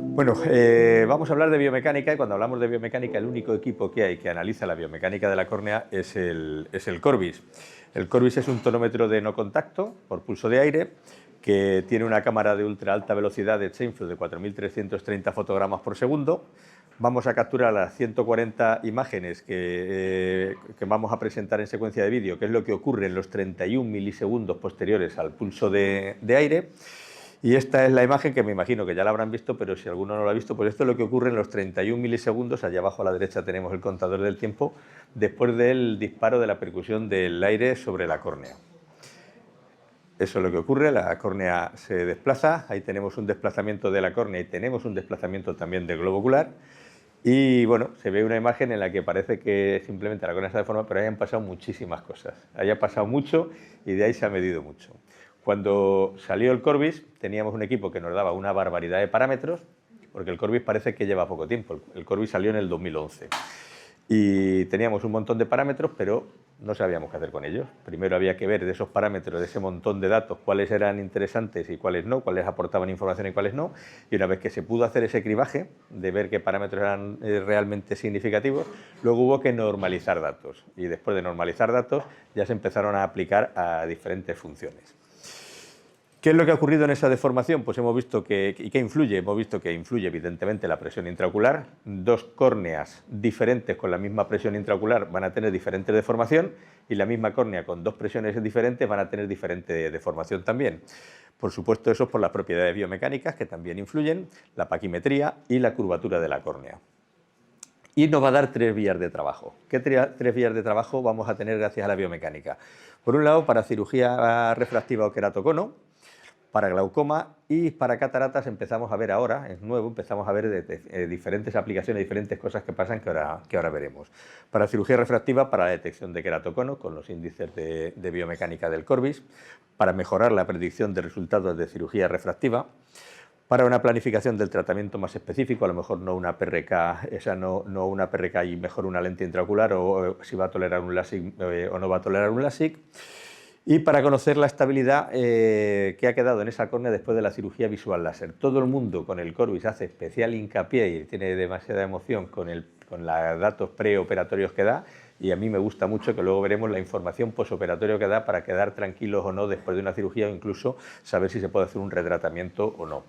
Bueno, vamos a hablar de biomecánica y cuando hablamos de biomecánica el único equipo que hay que analiza la biomecánica de la córnea es el Corbis. El Corbis es un tonómetro de no contacto por pulso de aire que tiene una cámara de ultra alta velocidad de Chainflow de 4.330 fotogramas por segundo. Vamos a capturar las 140 imágenes que vamos a presentar en secuencia de vídeo, que es lo que ocurre en los 31 milisegundos posteriores al pulso de aire. Y esta es la imagen que me imagino que ya la habrán visto, pero si alguno no la ha visto, pues esto es lo que ocurre en los 31 milisegundos. Allá abajo a la derecha tenemos el contador del tiempo después del disparo de la percusión del aire sobre la córnea. Eso es lo que ocurre, la córnea se desplaza, ahí tenemos un desplazamiento de la córnea y tenemos un desplazamiento también del globo ocular. Y bueno, se ve una imagen en la que parece que simplemente la córnea está deformada, pero ahí han pasado muchísimas cosas. Ahí ha pasado mucho y de ahí se ha medido mucho. Cuando salió el Corbis teníamos un equipo que nos daba una barbaridad de parámetros, porque el Corbis parece que lleva poco tiempo. El Corbis salió en el 2011 y teníamos un montón de parámetros, pero no sabíamos qué hacer con ellos. Primero había que ver de esos parámetros, de ese montón de datos, cuáles eran interesantes y cuáles no, cuáles aportaban información y cuáles no. Y una vez que se pudo hacer ese cribaje de ver qué parámetros eran realmente significativos, luego hubo que normalizar datos. Y después de normalizar datos ya se empezaron a aplicar a diferentes funciones. ¿Qué es lo que ha ocurrido en esa deformación? Pues hemos visto que, ¿y qué influye? Hemos visto que influye evidentemente la presión intraocular. Dos córneas diferentes con la misma presión intraocular van a tener diferente deformación y la misma córnea con dos presiones diferentes van a tener diferente deformación también. Por supuesto, eso es por las propiedades biomecánicas que también influyen, la paquimetría y la curvatura de la córnea. Y nos va a dar tres vías de trabajo. ¿Qué tres vías de trabajo vamos a tener gracias a la biomecánica? Por un lado, para cirugía refractiva o queratocono, para glaucoma y para cataratas empezamos a ver ahora, es nuevo, empezamos a ver diferentes aplicaciones, diferentes cosas que pasan que ahora veremos. Para cirugía refractiva, para la detección de queratocono con los índices de biomecánica del Corbis, para mejorar la predicción de resultados de cirugía refractiva, para una planificación del tratamiento más específico, a lo mejor no una PRK, no una PRK y mejor una lente intraocular o si va a tolerar un LASIK o no va a tolerar un LASIK. Y para conocer la estabilidad que ha quedado en esa córnea después de la cirugía visual láser. Todo el mundo con el Corbis hace especial hincapié y tiene demasiada emoción con los datos preoperatorios que da, y a mí me gusta mucho que luego veremos la información posoperatoria que da para quedar tranquilos o no después de una cirugía o incluso saber si se puede hacer un retratamiento o no.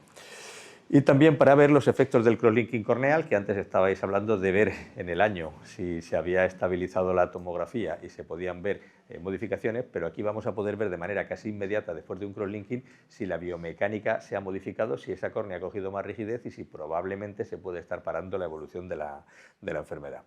Y también para ver los efectos del crosslinking corneal, que antes estabais hablando de ver en el año si se había estabilizado la tomografía y se podían ver modificaciones, pero aquí vamos a poder ver de manera casi inmediata después de un crosslinking si la biomecánica se ha modificado, si esa córnea ha cogido más rigidez y si probablemente se puede estar parando la evolución de la enfermedad.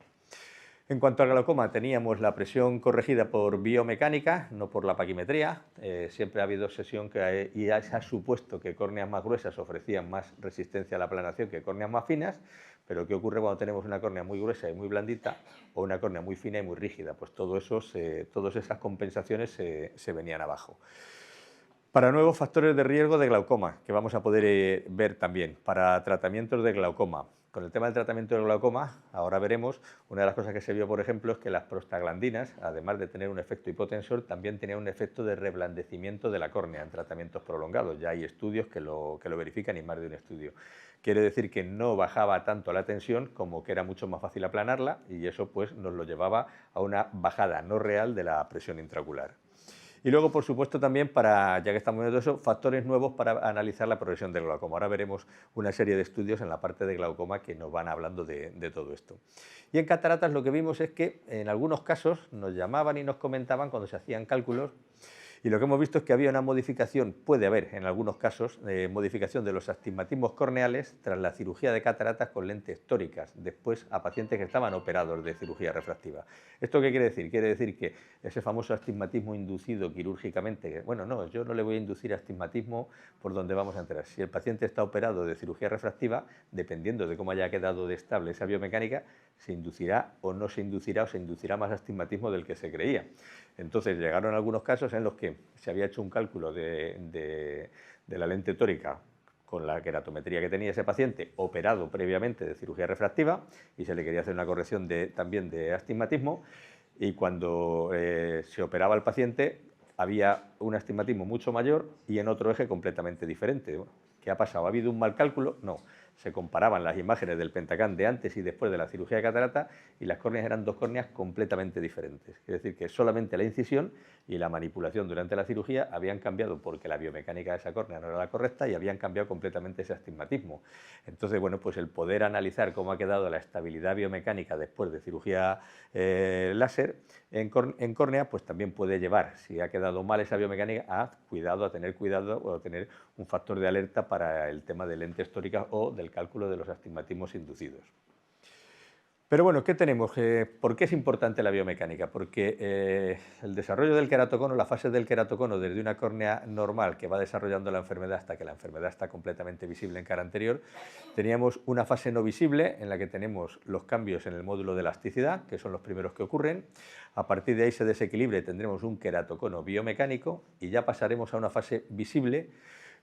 En cuanto al glaucoma, teníamos la presión corregida por biomecánica, no por la paquimetría. Siempre ha habido obsesión y se ha supuesto que córneas más gruesas ofrecían más resistencia a la aplanación que córneas más finas, pero ¿qué ocurre cuando tenemos una córnea muy gruesa y muy blandita o una córnea muy fina y muy rígida? Pues todas esas compensaciones se venían abajo. Para nuevos factores de riesgo de glaucoma, que vamos a poder ver también, para tratamientos de glaucoma. Con el tema del tratamiento del glaucoma, ahora veremos, una de las cosas que se vio, por ejemplo, es que las prostaglandinas, además de tener un efecto hipotensor, también tenían un efecto de reblandecimiento de la córnea en tratamientos prolongados. Ya hay estudios que lo verifican y más de un estudio. Quiere decir que no bajaba tanto la tensión como que era mucho más fácil aplanarla y eso pues nos lo llevaba a una bajada no real de la presión intraocular. Y luego, por supuesto, también ya que estamos viendo eso, factores nuevos para analizar la progresión del glaucoma. Ahora veremos una serie de estudios en la parte de glaucoma que nos van hablando de todo esto. Y en cataratas lo que vimos es que en algunos casos nos llamaban y nos comentaban cuando se hacían cálculos. Y lo que hemos visto es que había una modificación, puede haber en algunos casos, modificación de los astigmatismos corneales tras la cirugía de cataratas con lentes tóricas, después a pacientes que estaban operados de cirugía refractiva. ¿Esto qué quiere decir? Quiere decir que ese famoso astigmatismo inducido quirúrgicamente, bueno, no, yo no le voy a inducir astigmatismo por donde vamos a entrar. Si el paciente está operado de cirugía refractiva, dependiendo de cómo haya quedado de estable esa biomecánica, se inducirá o no se inducirá o se inducirá más astigmatismo del que se creía. Entonces llegaron algunos casos en los que se había hecho un cálculo de la lente tórica con la queratometría que tenía ese paciente, operado previamente de cirugía refractiva, y se le quería hacer una corrección también de astigmatismo, y cuando se operaba al paciente había un astigmatismo mucho mayor y en otro eje completamente diferente. Bueno, ¿qué ha pasado? ¿Ha habido un mal cálculo? No. Se comparaban las imágenes del Pentacam de antes y después de la cirugía de catarata y las córneas eran dos córneas completamente diferentes. Es decir, que solamente la incisión y la manipulación durante la cirugía habían cambiado porque la biomecánica de esa córnea no era la correcta y habían cambiado completamente ese astigmatismo. Entonces, bueno, pues el poder analizar cómo ha quedado la estabilidad biomecánica después de cirugía láser en córnea, pues también puede llevar, si ha quedado mal esa biomecánica, a tener cuidado o a tener un factor de alerta para el tema de lentes tóricas o del cálculo de los astigmatismos inducidos. Pero bueno, ¿qué tenemos? ¿Por qué es importante la biomecánica? Porque el desarrollo del queratocono, la fase del queratocono desde una córnea normal que va desarrollando la enfermedad hasta que la enfermedad está completamente visible en cara anterior, teníamos una fase no visible en la que tenemos los cambios en el módulo de elasticidad, que son los primeros que ocurren. A partir de ahí se desequilibra y tendremos un queratocono biomecánico y ya pasaremos a una fase visible.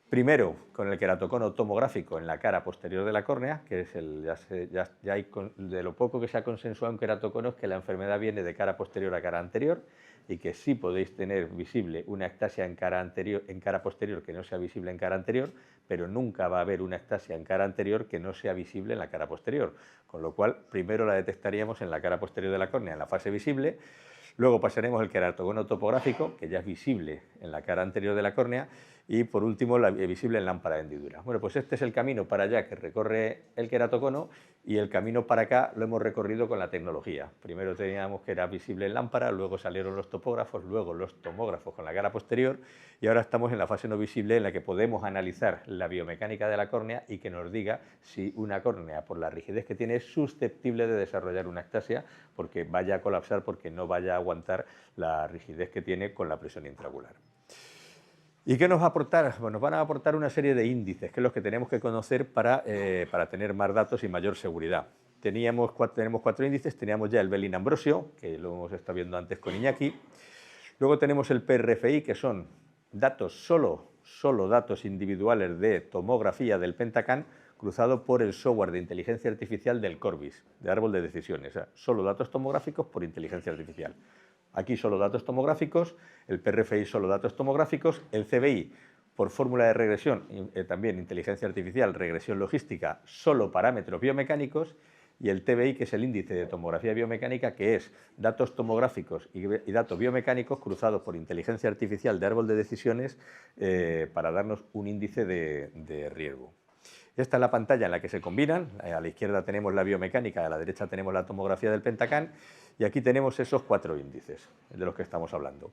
Primero, con el queratocono tomográfico en la cara posterior de la córnea, que es de lo poco que se ha consensuado en queratocono es que la enfermedad viene de cara posterior a cara anterior y que sí podéis tener visible una ectasia en cara posterior que no sea visible en cara anterior, pero nunca va a haber una ectasia en cara anterior que no sea visible en la cara posterior. Con lo cual, primero la detectaríamos en la cara posterior de la córnea, en la fase visible. Luego pasaremos el queratocono topográfico, que ya es visible en la cara anterior de la córnea, y por último la visible en lámpara de hendidura. Bueno, pues este es el camino para allá que recorre el queratocono y el camino para acá lo hemos recorrido con la tecnología. Primero teníamos que era visible en lámpara, luego salieron los topógrafos, luego los tomógrafos con la cara posterior y ahora estamos en la fase no visible en la que podemos analizar la biomecánica de la córnea y que nos diga si una córnea, por la rigidez que tiene, es susceptible de desarrollar una ectasia porque vaya a colapsar, porque no vaya a aguantar la rigidez que tiene con la presión intraocular. ¿Y qué nos va a aportar? Bueno, nos van a aportar una serie de índices, que es los que tenemos que conocer para tener más datos y mayor seguridad. Tenemos cuatro índices, teníamos ya el Bellin-Ambrosio, que lo hemos estado viendo antes con Iñaki. Luego tenemos el PRFI, que son datos solo datos individuales de tomografía del Pentacam cruzado por el software de inteligencia artificial del Corbis, de árbol de decisiones. O sea, solo datos tomográficos por inteligencia artificial. Aquí solo datos tomográficos, el PRFI solo datos tomográficos, el CBI por fórmula de regresión, también inteligencia artificial, regresión logística, solo parámetros biomecánicos, y el TBI, que es el índice de tomografía biomecánica, que es datos tomográficos y datos biomecánicos cruzados por inteligencia artificial de árbol de decisiones para darnos un índice de riesgo. Esta es la pantalla en la que se combinan. A la izquierda tenemos la biomecánica, a la derecha tenemos la tomografía del Pentacam y aquí tenemos esos cuatro índices de los que estamos hablando.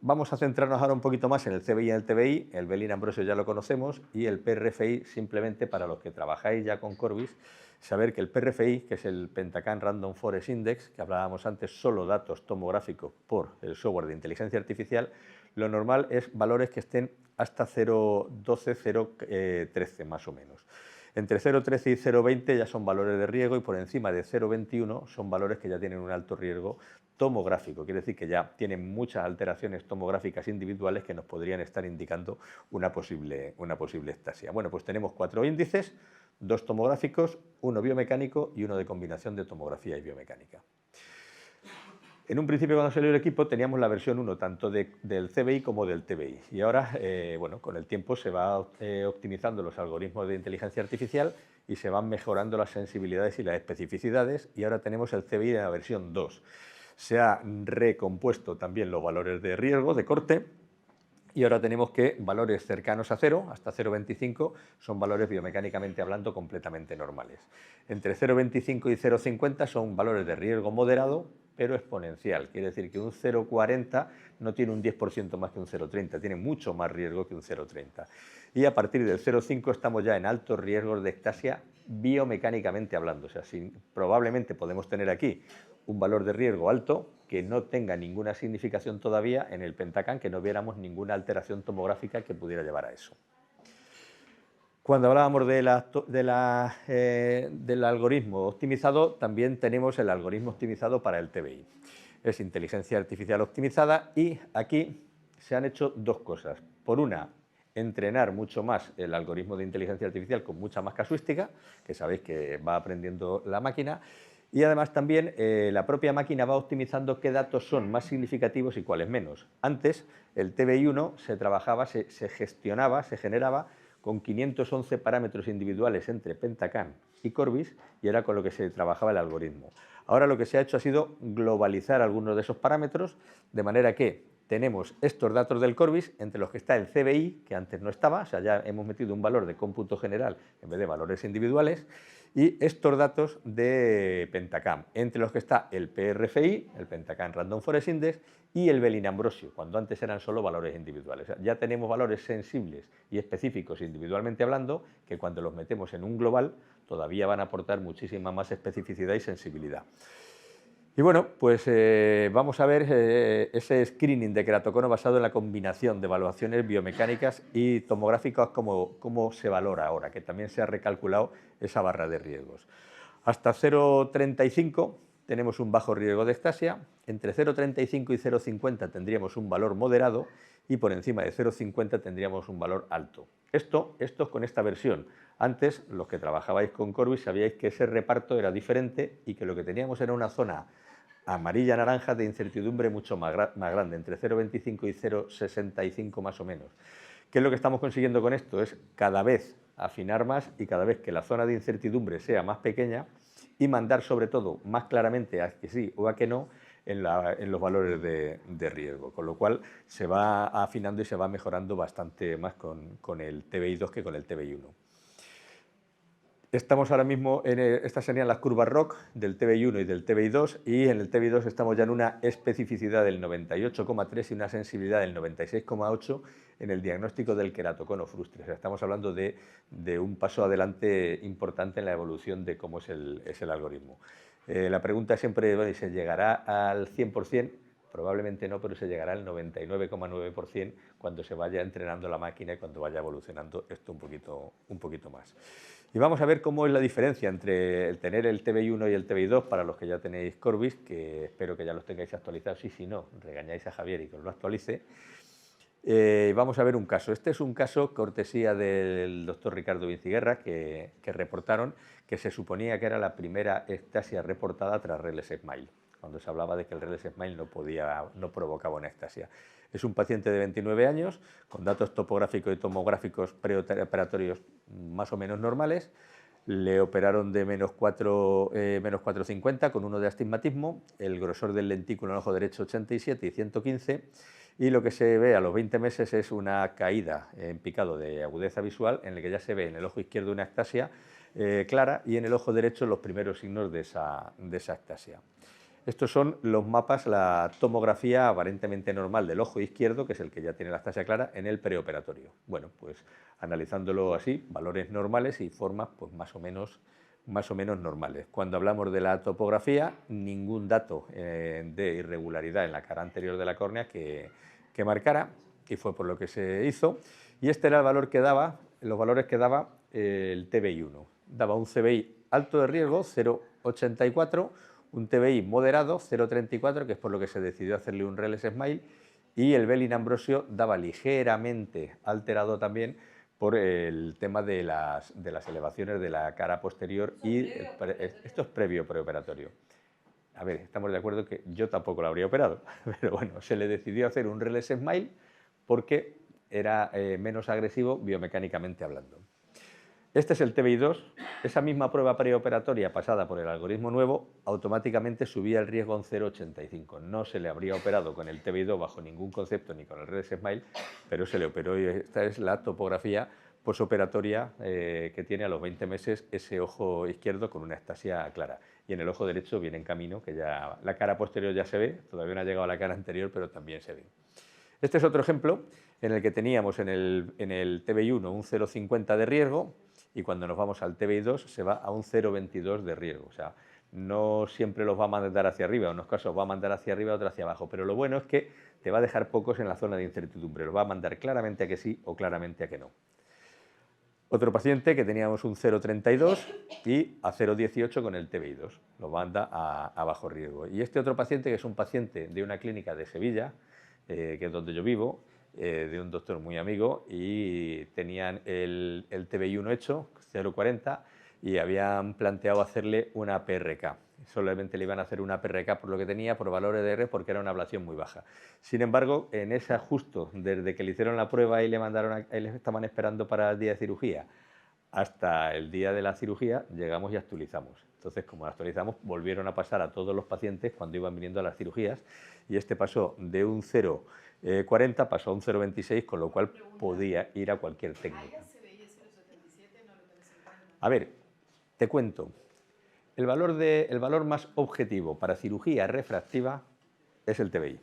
Vamos a centrarnos ahora un poquito más en el CBI y el TBI. El Bellin-Ambrosio ya lo conocemos y el PRFI, simplemente para los que trabajáis ya con Corbis, saber que el PRFI, que es el Pentacam Random Forest Index, que hablábamos antes, solo datos tomográficos por el software de inteligencia artificial, lo normal es valores que estén hasta 0,12, 0,13 más o menos. Entre 0,13 y 0,20 ya son valores de riesgo y por encima de 0,21 son valores que ya tienen un alto riesgo tomográfico. Quiere decir que ya tienen muchas alteraciones tomográficas individuales que nos podrían estar indicando una posible ectasia. Bueno, pues tenemos cuatro índices, dos tomográficos, uno biomecánico y uno de combinación de tomografía y biomecánica. En un principio, cuando salió el equipo, teníamos la versión 1 tanto del CBI como del TBI. Y ahora, bueno, con el tiempo se va optimizando los algoritmos de inteligencia artificial y se van mejorando las sensibilidades y las especificidades. Y ahora tenemos el CBI en la versión 2. Se ha recompuesto también los valores de riesgo, de corte. Y ahora tenemos que valores cercanos a 0, hasta 0,25, son valores biomecánicamente hablando completamente normales. Entre 0,25 y 0,50 son valores de riesgo moderado, pero exponencial. Quiere decir que un 0,40 no tiene un 10% más que un 0,30, tiene mucho más riesgo que un 0,30. Y a partir del 0,5 estamos ya en altos riesgos de ectasia biomecánicamente hablando. O sea, probablemente podemos tener aquí un valor de riesgo alto que no tenga ninguna significación todavía en el Pentacam, que no viéramos ninguna alteración tomográfica que pudiera llevar a eso. Cuando hablábamos del algoritmo optimizado, también tenemos el algoritmo optimizado para el TBI. Es inteligencia artificial optimizada y aquí se han hecho dos cosas. Por una, entrenar mucho más el algoritmo de inteligencia artificial con mucha más casuística, que sabéis que va aprendiendo la máquina. Y además también la propia máquina va optimizando qué datos son más significativos y cuáles menos. Antes el TBI1 se trabajaba, se gestionaba, se generaba con 511 parámetros individuales entre Pentacam y Corbis y era con lo que se trabajaba el algoritmo. Ahora lo que se ha hecho ha sido globalizar algunos de esos parámetros de manera que tenemos estos datos del Corbis entre los que está el CBI, que antes no estaba, o sea, ya hemos metido un valor de cómputo general en vez de valores individuales, y estos datos de Pentacam, entre los que está el PRFI, el Pentacam Random Forest Index, y el Bellin-Ambrosio, cuando antes eran solo valores individuales. O sea, ya tenemos valores sensibles y específicos individualmente hablando, que cuando los metemos en un global todavía van a aportar muchísima más especificidad y sensibilidad. Y bueno, pues vamos a ver ese screening de queratocono basado en la combinación de evaluaciones biomecánicas y tomográficas, cómo se valora ahora, que también se ha recalculado esa barra de riesgos. Hasta 0,35 tenemos un bajo riesgo de ectasia, entre 0,35 y 0,50 tendríamos un valor moderado y por encima de 0,50 tendríamos un valor alto. Esto con esta versión. Antes, los que trabajabais con Corbis sabíais que ese reparto era diferente y que lo que teníamos era una zona amarilla-naranja de incertidumbre mucho más grande, entre 0,25 y 0,65 más o menos. ¿Qué es lo que estamos consiguiendo con esto? Es cada vez afinar más y cada vez que la zona de incertidumbre sea más pequeña y mandar sobre todo más claramente a que sí o a que no en los valores de riesgo, con lo cual se va afinando y se va mejorando bastante más con el TBI2 que con el TBI1. Estamos ahora mismo estas serían las curvas ROC del TBI1 y del TBI2 y en el TBI2 estamos ya en una especificidad del 98,3 y una sensibilidad del 96,8 en el diagnóstico del queratocono frustre. O sea, estamos hablando de un paso adelante importante en la evolución de cómo es el algoritmo. La pregunta siempre, bueno, ¿se llegará al 100%? Probablemente no, pero se llegará al 99,9% cuando se vaya entrenando la máquina y cuando vaya evolucionando esto un poquito más. Y vamos a ver cómo es la diferencia entre el tener el TBI1 y el TBI2 para los que ya tenéis Corbis, que espero que ya los tengáis actualizados y si no, regañáis a Javier y que os lo actualice. Vamos a ver un caso. Este es un caso cortesía del doctor Ricardo Vinciguerra que reportaron que se suponía que era la primera ectasia reportada tras RELES Smile, cuando se hablaba de que el RELES Smile no provocaba una ectasia. Es un paciente de 29 años, con datos topográficos y tomográficos preoperatorios más o menos normales. Le operaron de menos 4,50 con uno de astigmatismo, el grosor del lentículo en el ojo derecho 87 y 115, y lo que se ve a los 20 meses es una caída en picado de agudeza visual, en el que ya se ve en el ojo izquierdo una ectasia clara y en el ojo derecho los primeros signos de esa ectasia. Estos son los mapas, la tomografía aparentemente normal del ojo izquierdo, que es el que ya tiene la ectasia clara, en el preoperatorio. Bueno, pues analizándolo así, valores normales y formas pues más o menos normales. Cuando hablamos de la topografía, ningún dato de irregularidad en la cara anterior de la córnea que marcara, y fue por lo que se hizo. Y este era el valor que daba, los valores que daba el TBI1. Daba un CBI alto de riesgo, 0,84, un TBI moderado, 0,34, que es por lo que se decidió hacerle un RELES Smile, y el Bellin-Ambrosio daba ligeramente alterado también por el tema de las elevaciones de la cara posterior y esto es previo preoperatorio. A ver, estamos de acuerdo que yo tampoco lo habría operado, pero bueno, se le decidió hacer un RELES Smile porque era menos agresivo biomecánicamente hablando. Este es el TBI2, esa misma prueba preoperatoria pasada por el algoritmo nuevo automáticamente subía el riesgo a un 0,85. No se le habría operado con el TBI2 bajo ningún concepto ni con el RELES Smile, pero se le operó y esta es la topografía posoperatoria que tiene a los 20 meses ese ojo izquierdo con una ectasia clara. Y en el ojo derecho viene en camino, que ya la cara posterior ya se ve, todavía no ha llegado a la cara anterior, pero también se ve. Este es otro ejemplo en el que teníamos en el TBI1 un 0,50 de riesgo, y cuando nos vamos al TBI2 se va a un 0,22 de riesgo. O sea, no siempre los va a mandar hacia arriba, en unos casos va a mandar hacia arriba, otros hacia abajo, pero lo bueno es que te va a dejar pocos en la zona de incertidumbre, los va a mandar claramente a que sí o claramente a que no. Otro paciente que teníamos un 0,32 y a 0,18 con el TBI2, lo manda a bajo riesgo. Y este otro paciente, que es un paciente de una clínica de Sevilla, que es donde yo vivo, de un doctor muy amigo, y tenían el TBI1 hecho, 0,40, y habían planteado hacerle una PRK. Solamente le iban a hacer una PRK por lo que tenía, por valores de R, porque era una ablación muy baja. Sin embargo, en ese justo, desde que le hicieron la prueba y le mandaron, le estaban esperando para el día de cirugía, hasta el día de la cirugía, llegamos y actualizamos. Entonces, como actualizamos, volvieron a pasar a todos los pacientes cuando iban viniendo a las cirugías, y este pasó de un 0,40 pasó a un 0,26, con lo cual podía ir a cualquier técnica. A ver, te cuento. El valor más objetivo para cirugía refractiva es el TBI.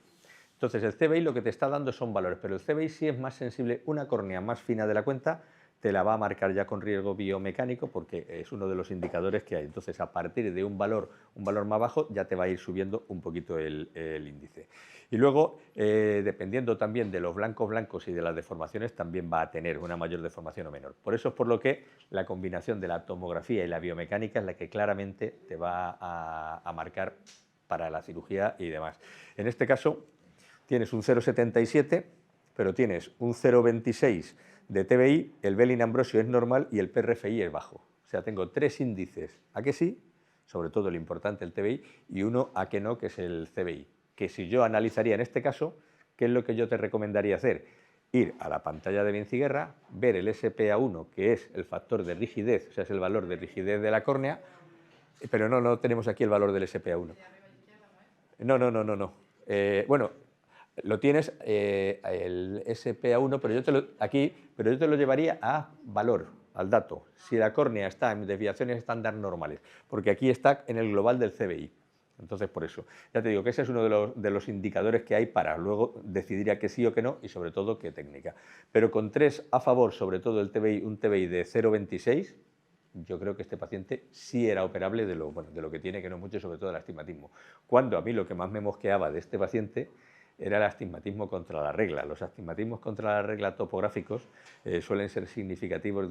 Entonces, el CBI lo que te está dando son valores, pero el CBI sí es más sensible. Una córnea más fina de la cuenta te la va a marcar ya con riesgo biomecánico, porque es uno de los indicadores que hay. Entonces, a partir de un valor más bajo, ya te va a ir subiendo un poquito el índice. Y luego, dependiendo también de los blancos y de las deformaciones, también va a tener una mayor deformación o menor. Por eso es por lo que la combinación de la tomografía y la biomecánica es la que claramente te va a marcar para la cirugía y demás. En este caso, tienes un 0,77, pero tienes un 0,26 de TBI, el Belin-Ambrosio es normal y el PRFI es bajo. O sea, tengo 3 índices a que sí, sobre todo el importante, el TBI, y uno a que no, que es el CBI. Que si yo analizaría en este caso, ¿qué es lo que yo te recomendaría hacer? Ir a la pantalla de Vinciguerra, ver el SPA1, que es el factor de rigidez, o sea, es el valor de rigidez de la córnea, pero no tenemos aquí el valor del SPA1. No. Bueno, lo tienes el SPA1, pero yo te lo llevaría a valor, al dato, si la córnea está en desviaciones estándar normales, porque aquí está en el global del CBI. Entonces, por eso, ya te digo que ese es uno de los indicadores que hay para luego decidir a qué sí o qué no, y sobre todo qué técnica. Pero con 3 a favor, sobre todo el TBI, un TBI de 0,26, yo creo que este paciente sí era operable de lo que tiene, que no es mucho, sobre todo el astigmatismo. Cuando a mí lo que más me mosqueaba de este paciente era el astigmatismo contra la regla. Los astigmatismos contra la regla topográficos suelen ser significativos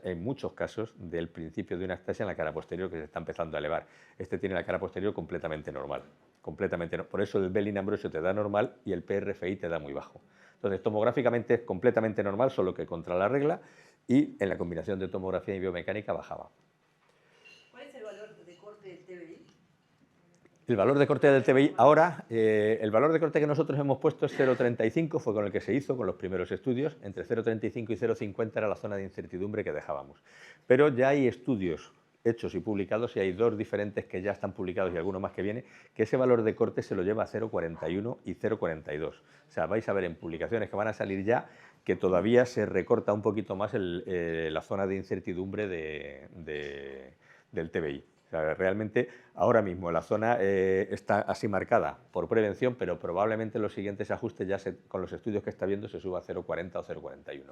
en muchos casos del principio de una astasia en la cara posterior que se está empezando a elevar. Este tiene la cara posterior completamente normal. Por eso el Belin-Ambrosio te da normal y el PRFI te da muy bajo. Entonces, tomográficamente es completamente normal, solo que contra la regla, y en la combinación de tomografía y biomecánica bajaba. ¿Cuál es el valor de corte del TBI? El valor de corte del TBI, ahora, el valor de corte que nosotros hemos puesto es 0,35, fue con el que se hizo, con los primeros estudios. Entre 0,35 y 0,50 era la zona de incertidumbre que dejábamos. Pero ya hay estudios hechos y publicados, y hay 2 diferentes que ya están publicados y alguno más que viene, que ese valor de corte se lo lleva a 0,41 y 0,42. O sea, vais a ver en publicaciones que van a salir ya que todavía se recorta un poquito más la zona de incertidumbre del TBI. O sea, realmente ahora mismo la zona está así marcada por prevención, pero probablemente los siguientes ajustes ya con los estudios que está viendo se suba a 0,40 o 0,41.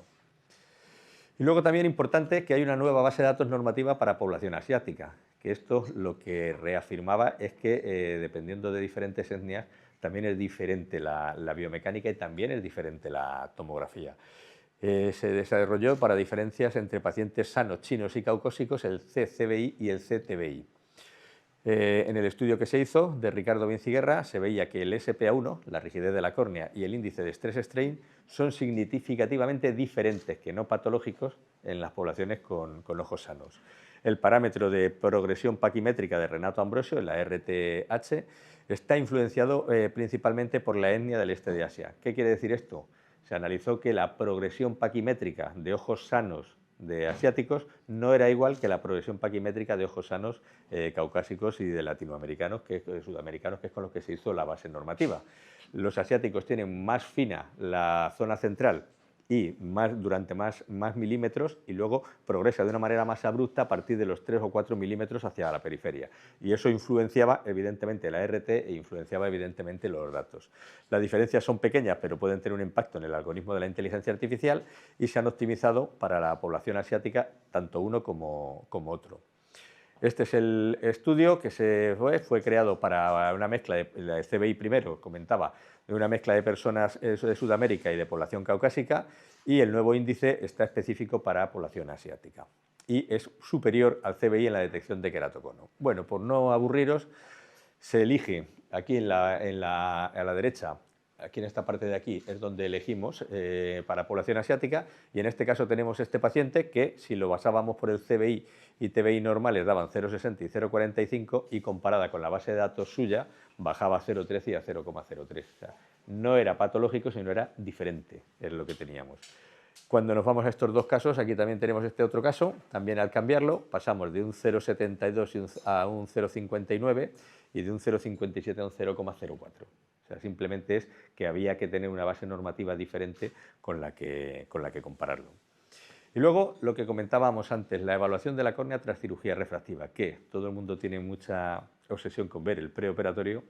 Y luego también importante que hay una nueva base de datos normativa para población asiática, que esto lo que reafirmaba es que dependiendo de diferentes etnias también es diferente la biomecánica y también es diferente la tomografía. Se desarrolló para diferencias entre pacientes sanos, chinos y caucásicos el CCBI y el CTBI. En el estudio que se hizo de Ricardo Vinciguerra se veía que el SPA1, la rigidez de la córnea, y el índice de stress strain son significativamente diferentes, que no patológicos, en las poblaciones con ojos sanos. El parámetro de progresión paquimétrica de Renato Ambrosio, la RTH, está influenciado principalmente por la etnia del este de Asia. ¿Qué quiere decir esto? Se analizó que la progresión paquimétrica de ojos sanos de asiáticos no era igual que la progresión paquimétrica de ojos sanos caucásicos y de latinoamericanos, de sudamericanos, que es con los que se hizo la base normativa. Los asiáticos tienen más fina la zona central y durante más milímetros, y luego progresa de una manera más abrupta a partir de los 3 o 4 milímetros hacia la periferia. Y eso influenciaba evidentemente la RT e influenciaba evidentemente los datos. Las diferencias son pequeñas, pero pueden tener un impacto en el algoritmo de la inteligencia artificial, y se han optimizado para la población asiática tanto uno como otro. Este es el estudio que fue creado para una mezcla de CBI primero, comentaba, de una mezcla de personas de Sudamérica y de población caucásica, y el nuevo índice está específico para población asiática y es superior al CBI en la detección de queratocono. Bueno, por no aburriros, se elige aquí a la derecha aquí en esta parte de aquí es donde elegimos para población asiática, y en este caso tenemos este paciente que, si lo basábamos por el CBI y TBI normales, daban 0,60 y 0,45, y comparada con la base de datos suya bajaba a 0,13 y a 0,03. O sea, no era patológico, sino era diferente, es lo que teníamos. Cuando nos vamos a estos dos casos, aquí también tenemos este otro caso, también al cambiarlo pasamos de un 0,72 a un 0,59 y de un 0,57 a un 0,04. O sea, simplemente es que había que tener una base normativa diferente con la que compararlo. Y luego, lo que comentábamos antes, la evaluación de la córnea tras cirugía refractiva, que todo el mundo tiene mucha obsesión con ver el preoperatorio,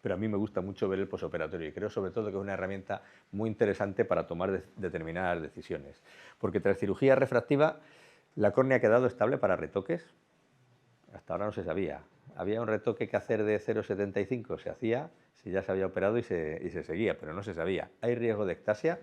pero a mí me gusta mucho ver el posoperatorio y creo sobre todo que es una herramienta muy interesante para tomar determinadas decisiones. Porque tras cirugía refractiva, la córnea ha quedado estable para retoques. Hasta ahora no se sabía. Había un retoque que hacer de 0,75, se hacía si ya se había operado y se seguía, pero no se sabía. ¿Hay riesgo de ectasia?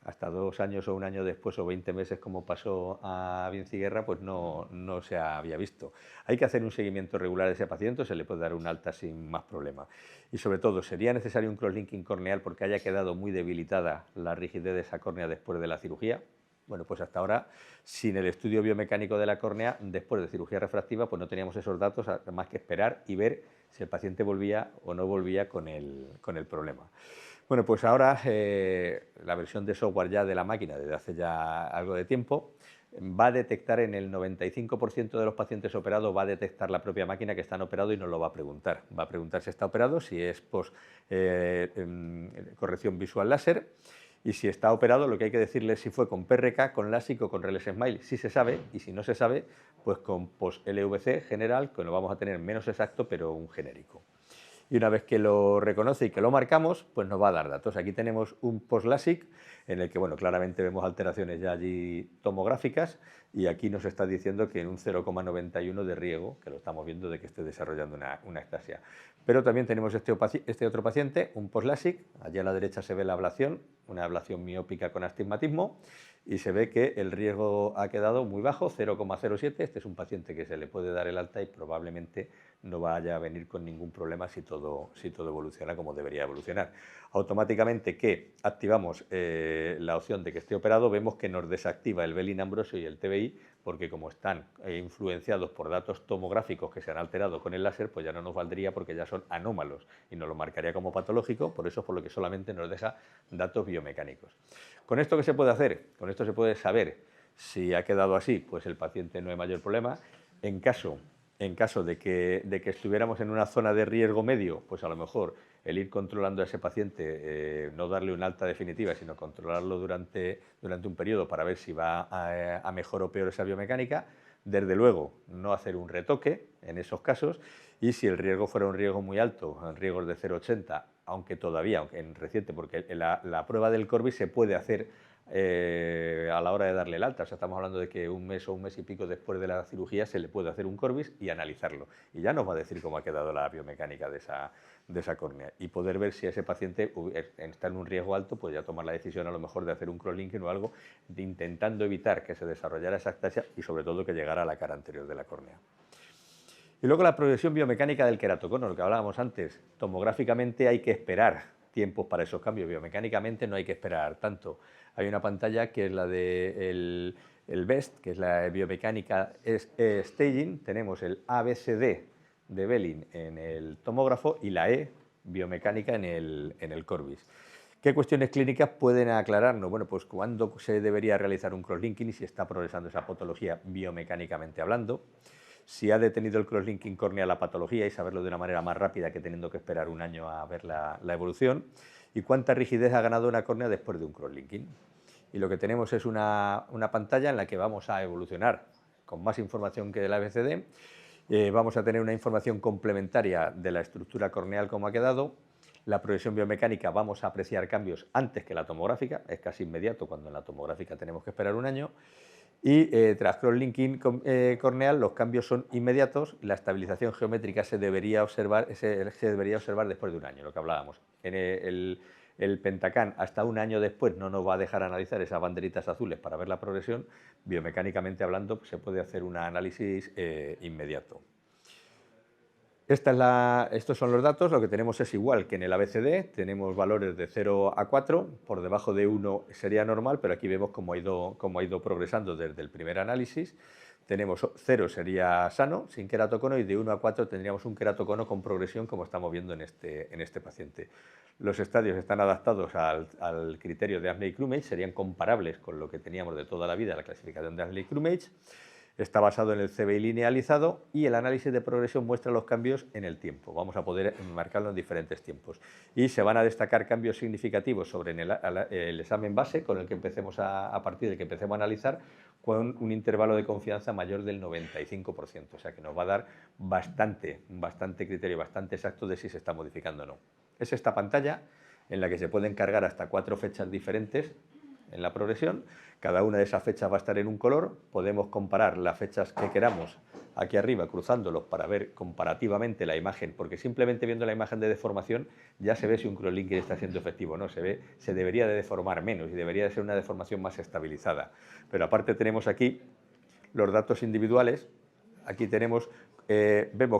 Hasta 2 años o 1 año después o 20 meses, como pasó a Vinciguerra, pues no se había visto. Hay que hacer un seguimiento regular de ese paciente, se le puede dar un alta sin más problema. Y sobre todo, ¿sería necesario un crosslinking corneal porque haya quedado muy debilitada la rigidez de esa córnea después de la cirugía? Bueno, pues hasta ahora, sin el estudio biomecánico de la córnea, después de cirugía refractiva, pues no teníamos esos datos, más que esperar y ver si el paciente volvía o no volvía con el problema. Bueno, pues ahora la versión de software ya de la máquina, desde hace ya algo de tiempo, va a detectar en el 95% de los pacientes operados, va a detectar la propia máquina que están operados y nos lo va a preguntar. Va a preguntar si está operado, si es post corrección visual láser, y si está operado, lo que hay que decirle es si fue con PRK, con LASIK o con RELES Smile. Si se sabe, y si no se sabe, pues con post LVC general, que lo vamos a tener menos exacto, pero un genérico. Y una vez que lo reconoce y que lo marcamos, pues nos va a dar datos. Aquí tenemos un post-LASIK en el que, bueno, claramente vemos alteraciones ya allí tomográficas, y aquí nos está diciendo que en un 0,91 de riesgo, que lo estamos viendo de que esté desarrollando una ectasia. Pero también tenemos este otro paciente, un post-LASIK, allí a la derecha se ve la ablación, una ablación miópica con astigmatismo, y se ve que el riesgo ha quedado muy bajo, 0,07. Este es un paciente que se le puede dar el alta y probablemente no vaya a venir con ningún problema si todo evoluciona como debería evolucionar. Automáticamente que activamos la opción de que esté operado, vemos que nos desactiva el Belin Ambrosio y el TBI, porque como están influenciados por datos tomográficos que se han alterado con el láser, pues ya no nos valdría porque ya son anómalos y nos lo marcaría como patológico, por eso es por lo que solamente nos deja datos biomecánicos. ¿Con esto qué se puede hacer? Con esto se puede saber si ha quedado así, pues el paciente no hay mayor problema. En caso de que estuviéramos en una zona de riesgo medio, pues a lo mejor el ir controlando a ese paciente, no darle una alta definitiva, sino controlarlo durante un periodo para ver si va a mejor o peor esa biomecánica. Desde luego, no hacer un retoque en esos casos, y si el riesgo fuera un riesgo muy alto, en riesgos de 0,80, aunque en reciente, porque la prueba del Corbis se puede hacer a la hora de darle el alta. O sea, estamos hablando de que 1 mes o 1 mes y pico después de la cirugía se le puede hacer un Corbis y analizarlo. Y ya nos va a decir cómo ha quedado la biomecánica de esa córnea. Y poder ver si ese paciente está en un riesgo alto, pues ya tomar la decisión a lo mejor de hacer un crosslinking o algo, intentando evitar que se desarrollara esa ectasia y sobre todo que llegara a la cara anterior de la córnea. Y luego la progresión biomecánica del queratocono, lo que hablábamos antes. Tomográficamente hay que esperar tiempos para esos cambios, biomecánicamente no hay que esperar tanto. Hay una pantalla que es la de el BEST, que es la biomecánica staging. Tenemos el ABCD de Belin en el tomógrafo y la E biomecánica en el Corbis. ¿Qué cuestiones clínicas pueden aclararnos? Bueno, pues cuándo se debería realizar un crosslinking y si está progresando esa patología biomecánicamente hablando. Si ha detenido el crosslinking córnea la patología y saberlo de una manera más rápida que teniendo que esperar 1 año a ver la evolución. Y cuánta rigidez ha ganado una córnea después de un crosslinking. Y lo que tenemos es una pantalla en la que vamos a evolucionar con más información que del ABCD. Vamos a tener una información complementaria de la estructura corneal, cómo ha quedado. La progresión biomecánica vamos a apreciar cambios antes que la tomográfica, es casi inmediato, cuando en la tomográfica tenemos que esperar 1 año. Y tras crosslinking corneal los cambios son inmediatos, la estabilización geométrica se debería observar después de 1 año, lo que hablábamos. En el Pentacam hasta 1 año después no nos va a dejar analizar esas banderitas azules para ver la progresión. Biomecánicamente hablando, se puede hacer un análisis inmediato. Estos son los datos, lo que tenemos es igual que en el ABCD, tenemos valores de 0 a 4, por debajo de 1 sería normal, pero aquí vemos cómo ha ido progresando desde el primer análisis. Tenemos 0 sería sano, sin queratocono, y de 1 a 4 tendríamos un queratocono con progresión, como estamos viendo en este paciente. Los estadios están adaptados al criterio de Ashley-Crummage, serían comparables con lo que teníamos de toda la vida, la clasificación de Ashley-Crummage. Está basado en el CBI linealizado y el análisis de progresión muestra los cambios en el tiempo. Vamos a poder marcarlo en diferentes tiempos. Y se van a destacar cambios significativos sobre el examen base, con el que empecemos a partir del que empecemos a analizar, con un intervalo de confianza mayor del 95%. O sea que nos va a dar bastante criterio, bastante exacto de si se está modificando o no. Es esta pantalla en la que se pueden cargar hasta 4 fechas diferentes en la progresión. Cada una de esas fechas va a estar en un color. Podemos comparar las fechas que queramos aquí arriba, cruzándolos para ver comparativamente la imagen, porque simplemente viendo la imagen de deformación ya se ve si un crosslinking está siendo efectivo o no. Se debería de deformar menos y debería de ser una deformación más estabilizada. Pero aparte tenemos aquí los datos individuales. Aquí vemos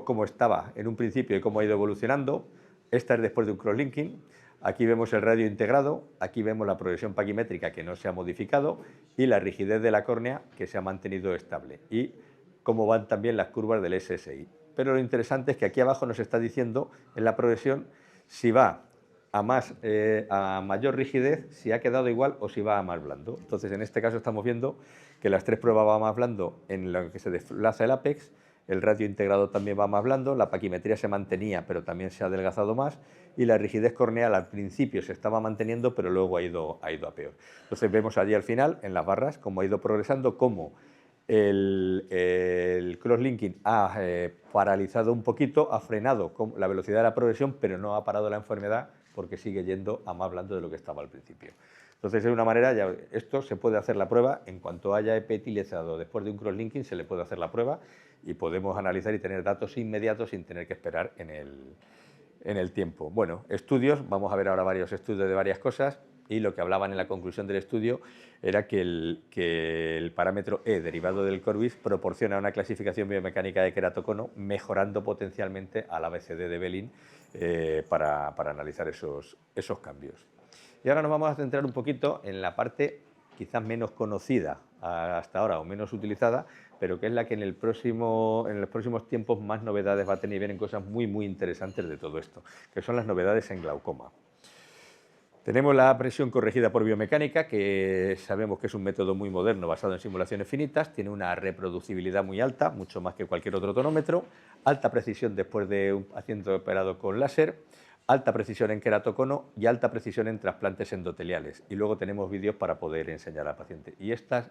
cómo estaba en un principio y cómo ha ido evolucionando. Esta es después de un crosslinking. Aquí vemos el radio integrado, aquí vemos la progresión paquimétrica que no se ha modificado y la rigidez de la córnea que se ha mantenido estable, y cómo van también las curvas del SSI. Pero lo interesante es que aquí abajo nos está diciendo en la progresión si va a mayor rigidez, si ha quedado igual o si va a más blando. Entonces, en este caso estamos viendo que las 3 pruebas van más blando en lo que se desplaza el ápex. El radio integrado también va más blando, la paquimetría se mantenía, pero también se ha adelgazado más, y la rigidez corneal al principio se estaba manteniendo, pero luego ha ido a peor. Entonces vemos allí al final, en las barras, cómo ha ido progresando, cómo el crosslinking ha paralizado un poquito, ha frenado la velocidad de la progresión, pero no ha parado la enfermedad porque sigue yendo a más blando de lo que estaba al principio. Entonces, de una manera, esto se puede hacer la prueba en cuanto haya epitilizado después de un crosslinking, se le puede hacer la prueba y podemos analizar y tener datos inmediatos sin tener que esperar en el tiempo. Bueno, estudios, vamos a ver ahora varios estudios de varias cosas, y lo que hablaban en la conclusión del estudio era que el parámetro E derivado del Corbis proporciona una clasificación biomecánica de queratocono, mejorando potencialmente al ABCD de Belin para analizar esos cambios. Y ahora nos vamos a centrar un poquito en la parte quizás menos conocida hasta ahora o menos utilizada, pero que es la que en los próximos tiempos más novedades va a tener, y vienen cosas muy interesantes de todo esto, que son las novedades en glaucoma. Tenemos la presión corregida por biomecánica, que sabemos que es un método muy moderno basado en simulaciones finitas, tiene una reproducibilidad muy alta, mucho más que cualquier otro tonómetro, alta precisión después de un paciente operado con láser, alta precisión en queratocono y alta precisión en trasplantes endoteliales. Y luego tenemos vídeos para poder enseñar al paciente. Y estas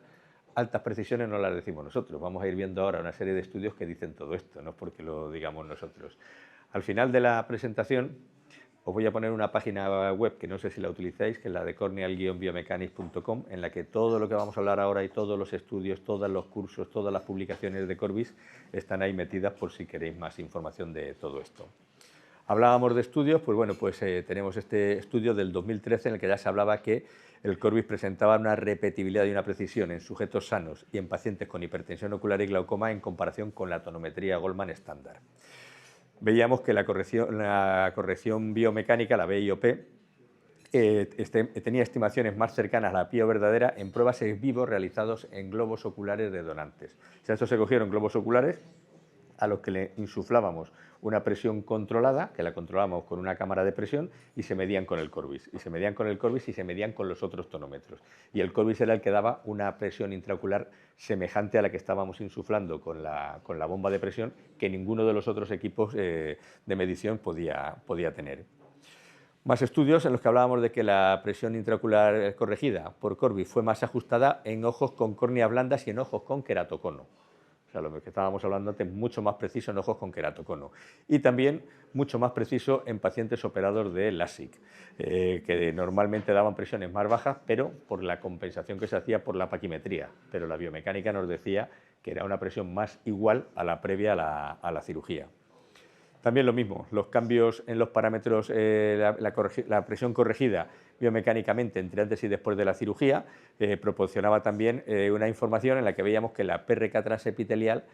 altas precisiones no las decimos nosotros, vamos a ir viendo ahora una serie de estudios que dicen todo esto, no es porque lo digamos nosotros. Al final de la presentación os voy a poner una página web que no sé si la utilizáis, que es la de corneal-biomechanics.com, en la que todo lo que vamos a hablar ahora y todos los estudios, todos los cursos, todas las publicaciones de Corbis están ahí metidas por si queréis más información de todo esto. Hablábamos de estudios, pues bueno, tenemos este estudio del 2013 en el que ya se hablaba que el Corbis presentaba una repetibilidad y una precisión en sujetos sanos y en pacientes con hipertensión ocular y glaucoma en comparación con la tonometría Goldman estándar. Veíamos que la corrección biomecánica, la BIOP, tenía estimaciones más cercanas a la PIO verdadera en pruebas ex vivo realizados en globos oculares de donantes. O sea, estos se cogieron globos oculares a los que le insuflábamos una presión controlada, que la controlábamos con una cámara de presión, y se medían con el Corbis. Y se medían con el Corbis y se medían con los otros tonómetros. Y el Corbis era el que daba una presión intraocular semejante a la que estábamos insuflando con la bomba de presión, que ninguno de los otros equipos de medición podía tener. Más estudios en los que hablábamos de que la presión intraocular corregida por Corbis fue más ajustada en ojos con córneas blandas y en ojos con queratocono. O sea, lo que estábamos hablando antes, mucho más preciso en ojos con queratocono. Y también mucho más preciso en pacientes operados de LASIK, que normalmente daban presiones más bajas, pero por la compensación que se hacía por la paquimetría. Pero la biomecánica nos decía que era una presión más igual a la previa a la cirugía. También lo mismo, los cambios en los parámetros, la presión corregida biomecánicamente entre antes y después de la cirugía, proporcionaba también una información en la que veíamos que la PRK transepitelial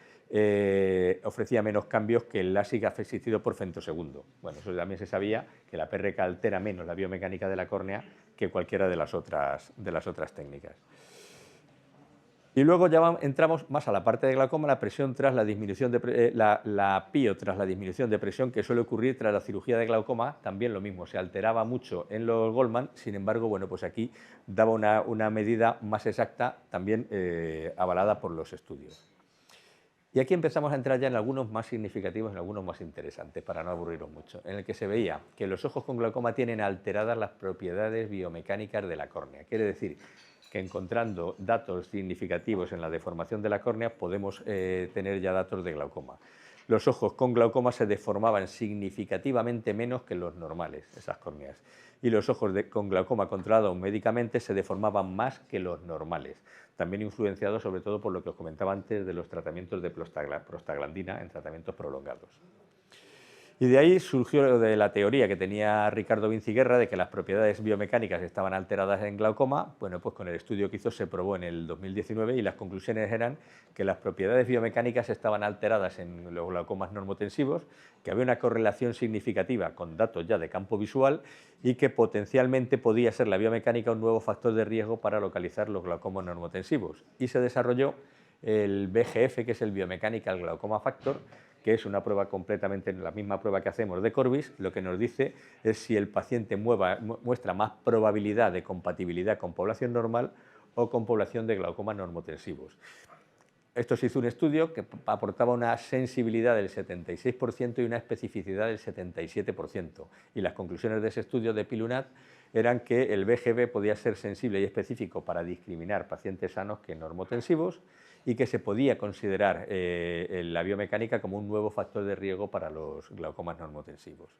ofrecía menos cambios que el LASIK asistido por femtosegundo. Bueno, eso también se sabía, que la PRK altera menos la biomecánica de la córnea que cualquiera de las otras técnicas. Y luego ya entramos más a la parte de glaucoma, la presión tras la disminución de la PIO tras la disminución de presión que suele ocurrir tras la cirugía de glaucoma, también lo mismo, se alteraba mucho en los Goldman, sin embargo, bueno, pues aquí daba una medida más exacta, también avalada por los estudios. Y aquí empezamos a entrar ya en algunos más significativos, en algunos más interesantes, para no aburriros mucho, en el que se veía que los ojos con glaucoma tienen alteradas las propiedades biomecánicas de la córnea. Quiere decir que encontrando datos significativos en la deformación de la córnea podemos tener ya datos de glaucoma. Los ojos con glaucoma se deformaban significativamente menos que los normales, esas córneas, y los ojos con glaucoma controlados médicamente se deformaban más que los normales, también influenciados sobre todo por lo que os comentaba antes de los tratamientos de prostaglandina en tratamientos prolongados. Y de ahí surgió de la teoría que tenía Ricardo Vinci Guerra de que las propiedades biomecánicas estaban alteradas en glaucoma. Bueno, pues con el estudio que hizo se probó en el 2019 y las conclusiones eran que las propiedades biomecánicas estaban alteradas en los glaucomas normotensivos, que había una correlación significativa con datos ya de campo visual y que potencialmente podía ser la biomecánica un nuevo factor de riesgo para localizar los glaucomas normotensivos. Y se desarrolló el BGF, que es el Biomechanical Glaucoma Factor, que es una prueba completamente la misma prueba que hacemos de Corbis. Lo que nos dice es si el paciente muestra más probabilidad de compatibilidad con población normal o con población de glaucomas normotensivos. Esto se hizo un estudio que aportaba una sensibilidad del 76% y una especificidad del 77%. Y las conclusiones de ese estudio de Pilunat eran que el BGB podía ser sensible y específico para discriminar pacientes sanos que normotensivos y que se podía considerar la biomecánica como un nuevo factor de riesgo para los glaucomas normotensivos.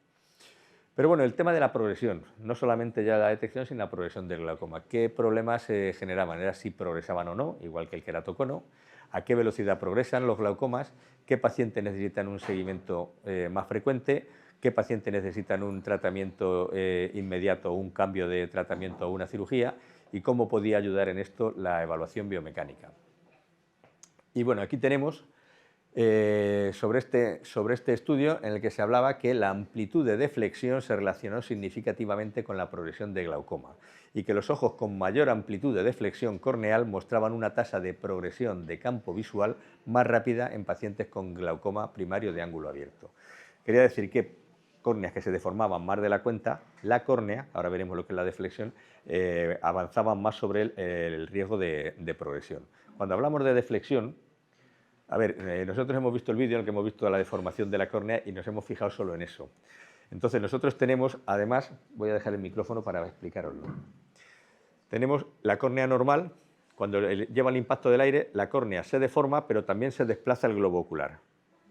Pero bueno, el tema de la progresión, no solamente ya la detección, sino la progresión del glaucoma. ¿Qué problemas se generaban? Era si progresaban o no, igual que el queratocono, a qué velocidad progresan los glaucomas, qué pacientes necesitan un seguimiento más frecuente, qué pacientes necesitan un tratamiento inmediato, un cambio de tratamiento o una cirugía, y cómo podía ayudar en esto la evaluación biomecánica. Y bueno, aquí tenemos sobre este estudio en el que se hablaba que la amplitud de deflexión se relacionó significativamente con la progresión de glaucoma y que los ojos con mayor amplitud de deflexión corneal mostraban una tasa de progresión de campo visual más rápida en pacientes con glaucoma primario de ángulo abierto. Quería decir que córneas que se deformaban más de la cuenta, la córnea, ahora veremos lo que es la deflexión, avanzaban más sobre el riesgo de progresión. Cuando hablamos de deflexión, a ver, nosotros hemos visto el vídeo en el que hemos visto la deformación de la córnea y nos hemos fijado solo en eso. Entonces nosotros tenemos, además, voy a dejar el micrófono para explicaroslo. Tenemos la córnea normal, cuando lleva el impacto del aire, la córnea se deforma, pero también se desplaza el globo ocular.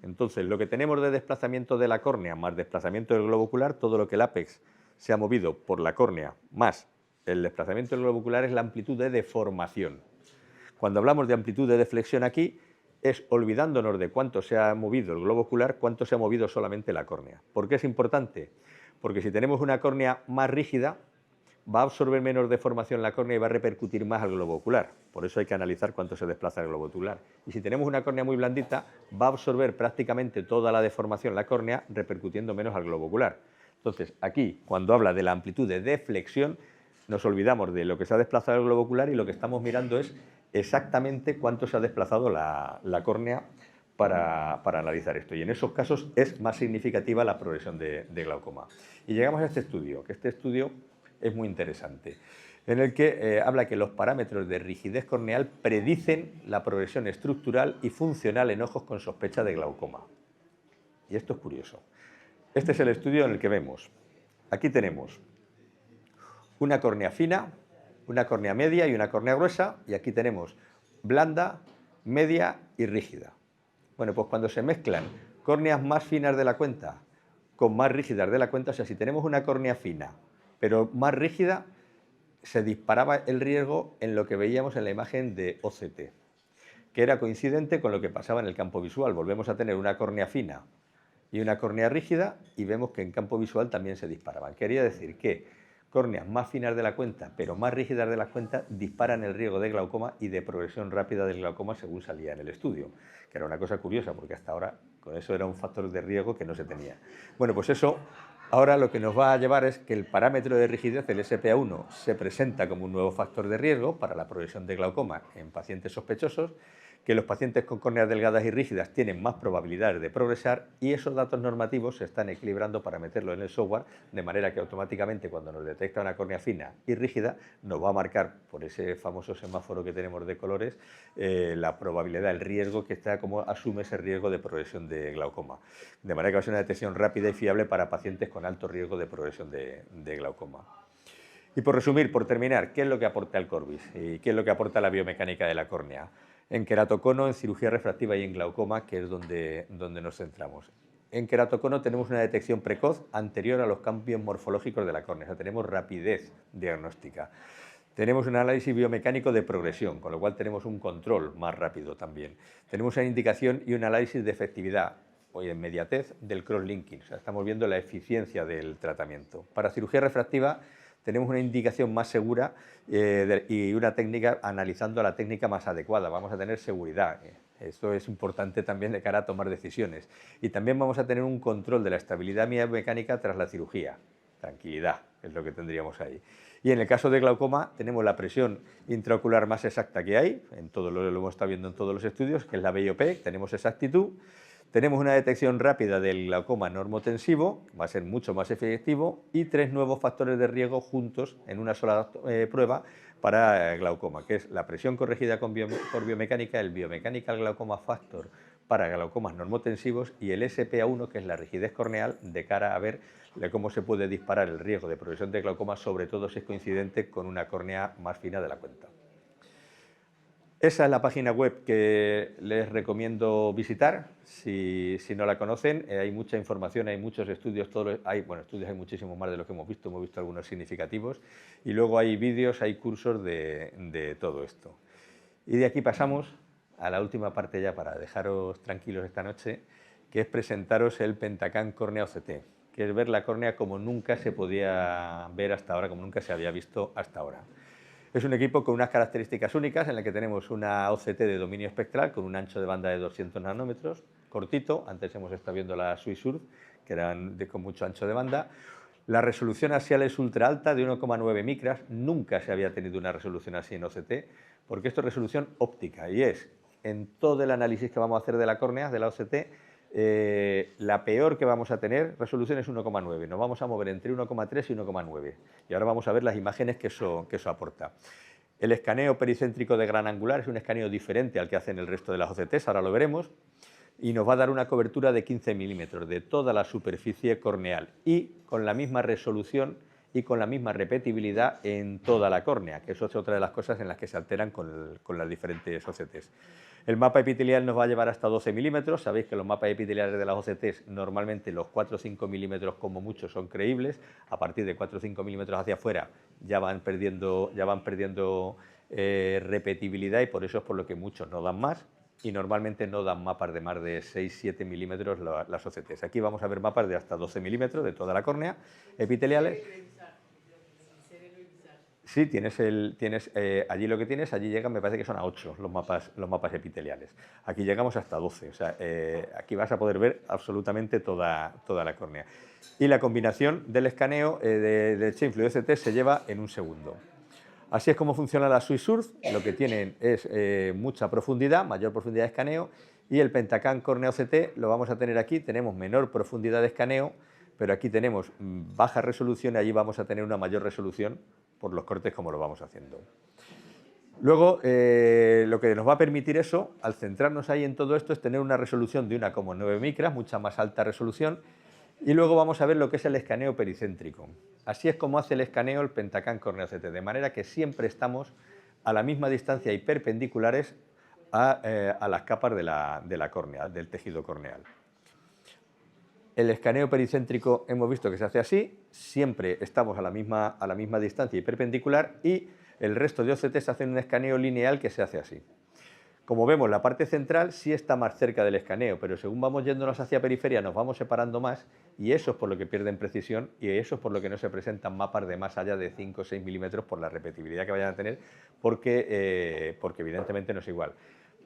Entonces, lo que tenemos de desplazamiento de la córnea más desplazamiento del globo ocular, todo lo que el ápex se ha movido por la córnea más el desplazamiento del globo ocular es la amplitud de deformación. Cuando hablamos de amplitud de deflexión aquí, es olvidándonos de cuánto se ha movido el globo ocular, cuánto se ha movido solamente la córnea. ¿Por qué es importante? Porque si tenemos una córnea más rígida, va a absorber menos deformación la córnea y va a repercutir más al globo ocular. Por eso hay que analizar cuánto se desplaza el globo ocular. Y si tenemos una córnea muy blandita, va a absorber prácticamente toda la deformación la córnea, repercutiendo menos al globo ocular. Entonces, aquí, cuando habla de la amplitud de deflexión, nos olvidamos de lo que se ha desplazado el globo ocular y lo que estamos mirando es exactamente cuánto se ha desplazado la córnea para analizar esto. Y en esos casos es más significativa la progresión de glaucoma. Y llegamos a este estudio, que este estudio es muy interesante, en el que habla que los parámetros de rigidez corneal predicen la progresión estructural y funcional en ojos con sospecha de glaucoma. Y esto es curioso. Este es el estudio en el que vemos, aquí tenemos una córnea fina, una córnea media y una córnea gruesa, y aquí tenemos blanda, media y rígida. Bueno, pues cuando se mezclan córneas más finas de la cuenta con más rígidas de la cuenta, o sea, si tenemos una córnea fina pero más rígida, se disparaba el riesgo en lo que veíamos en la imagen de OCT, que era coincidente con lo que pasaba en el campo visual. Volvemos a tener una córnea fina y una córnea rígida, y vemos que en campo visual también se disparaban. Quería decir que córneas más finas de la cuenta, pero más rígidas de la cuenta, disparan el riesgo de glaucoma y de progresión rápida del glaucoma según salía en el estudio, que era una cosa curiosa, porque hasta ahora con eso era un factor de riesgo que no se tenía. Bueno, pues eso ahora lo que nos va a llevar es que el parámetro de rigidez, el SPA1, se presenta como un nuevo factor de riesgo para la progresión de glaucoma en pacientes sospechosos, que los pacientes con córneas delgadas y rígidas tienen más probabilidades de progresar, y esos datos normativos se están equilibrando para meterlo en el software, de manera que automáticamente cuando nos detecta una córnea fina y rígida nos va a marcar por ese famoso semáforo que tenemos de colores la probabilidad, el riesgo que está, como asume ese riesgo de progresión de glaucoma. De manera que va a ser una detección rápida y fiable para pacientes con alto riesgo de progresión de glaucoma. Y por resumir, por terminar, ¿qué es lo que aporta el Corbis y qué es lo que aporta la biomecánica de la córnea? En queratocono, en cirugía refractiva y en glaucoma, que es donde nos centramos. En queratocono tenemos una detección precoz anterior a los cambios morfológicos de la córnea, o sea, tenemos rapidez diagnóstica. Tenemos un análisis biomecánico de progresión, con lo cual tenemos un control más rápido también. Tenemos una indicación y un análisis de efectividad o inmediatez del cross-linking, o sea, estamos viendo la eficiencia del tratamiento. Para cirugía refractiva tenemos una indicación más segura y una técnica analizando la técnica más adecuada. Vamos a tener seguridad. Esto es importante también de cara a tomar decisiones. Y también vamos a tener un control de la estabilidad biomecánica tras la cirugía. Tranquilidad es lo que tendríamos ahí. Y en el caso de glaucoma tenemos la presión intraocular más exacta que hay, lo hemos estado viendo en todos los estudios, que es la BIOP, tenemos exactitud. Tenemos una detección rápida del glaucoma normotensivo, va a ser mucho más efectivo, y 3 nuevos factores de riesgo juntos en una sola prueba para glaucoma, que es la presión corregida por biomecánica, el Biomechanical Glaucoma Factor para glaucomas normotensivos y el SPA1, que es la rigidez corneal, de cara a ver cómo se puede disparar el riesgo de progresión de glaucoma, sobre todo si es coincidente con una córnea más fina de la cuenta. Esa es la página web que les recomiendo visitar, si no la conocen. Hay mucha información, hay muchos estudios, estudios hay muchísimos más de los que hemos visto algunos significativos, y luego hay vídeos, hay cursos de todo esto. Y de aquí pasamos a la última parte ya para dejaros tranquilos esta noche, que es presentaros el Pentacam Cornea OCT, que es ver la córnea como nunca se podía ver hasta ahora, como nunca se había visto hasta ahora. Es un equipo con unas características únicas en la que tenemos una OCT de dominio espectral con un ancho de banda de 200 nanómetros, cortito. Antes hemos estado viendo la Swisurf, que eran con mucho ancho de banda. La resolución axial es ultra alta, de 1,9 micras. Nunca se había tenido una resolución así en OCT, porque esto es resolución óptica y es, en todo el análisis que vamos a hacer de la córnea, de la OCT, la peor que vamos a tener, resolución es 1,9. Nos vamos a mover entre 1,3 y 1,9. Y ahora vamos a ver las imágenes que eso aporta. El escaneo pericéntrico de gran angular es un escaneo diferente al que hacen el resto de las OCTs, ahora lo veremos, y nos va a dar una cobertura de 15 milímetros de toda la superficie corneal y con la misma resolución y con la misma repetibilidad en toda la córnea, que eso es otra de las cosas en las que se alteran con las diferentes OCTs. El mapa epitelial nos va a llevar hasta 12 milímetros. Sabéis que los mapas epiteliales de las OCTs normalmente los 4 o 5 milímetros como mucho son creíbles. A partir de 4 o 5 milímetros hacia afuera ya van perdiendo repetibilidad, y por eso es por lo que muchos no dan más, y normalmente no dan mapas de más de 6-7 milímetros las OCTs. Aquí vamos a ver mapas de hasta 12 milímetros de toda la córnea epiteliales. Sí, allí lo que tienes, allí llegan, me parece que son a 8 los mapas epiteliales. Aquí llegamos hasta 12, o sea, aquí vas a poder ver absolutamente toda la córnea. Y la combinación del escaneo de Chain Fluid OCT se lleva en un segundo. Así es como funciona la Swisurf. Lo que tienen es mucha profundidad, mayor profundidad de escaneo, y el Pentacam Cornea OCT lo vamos a tener aquí. Tenemos menor profundidad de escaneo, pero aquí tenemos baja resolución y allí vamos a tener una mayor resolución por los cortes como lo vamos haciendo. Luego, lo que nos va a permitir eso, al centrarnos ahí en todo esto, es tener una resolución de 1,9 micras, mucha más alta resolución, y luego vamos a ver lo que es el escaneo pericéntrico. Así es como hace el escaneo el Pentacam Cornea OCT, de manera que siempre estamos a la misma distancia y perpendiculares a las capas de la córnea, del tejido corneal. El escaneo pericéntrico hemos visto que se hace así, siempre estamos a la misma distancia y perpendicular, y el resto de OCTs hacen un escaneo lineal que se hace así. Como vemos, la parte central sí está más cerca del escaneo, pero según vamos yéndonos hacia periferia nos vamos separando más y eso es por lo que pierden precisión y eso es por lo que no se presentan mapas de más allá de 5 o 6 milímetros por la repetibilidad que vayan a tener, porque evidentemente no es igual.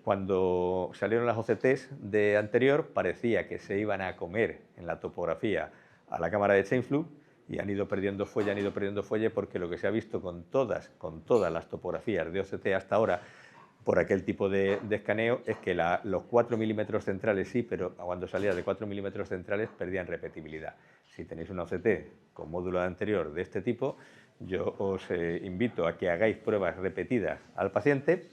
Cuando salieron las OCTs de anterior parecía que se iban a comer en la topografía a la cámara de Chainflux y han ido perdiendo fuelle porque lo que se ha visto con todas las topografías de OCT hasta ahora por aquel tipo de escaneo es que los 4 milímetros centrales sí, pero cuando salía de 4 milímetros centrales perdían repetibilidad. Si tenéis una OCT con módulo anterior de este tipo, yo os invito a que hagáis pruebas repetidas al paciente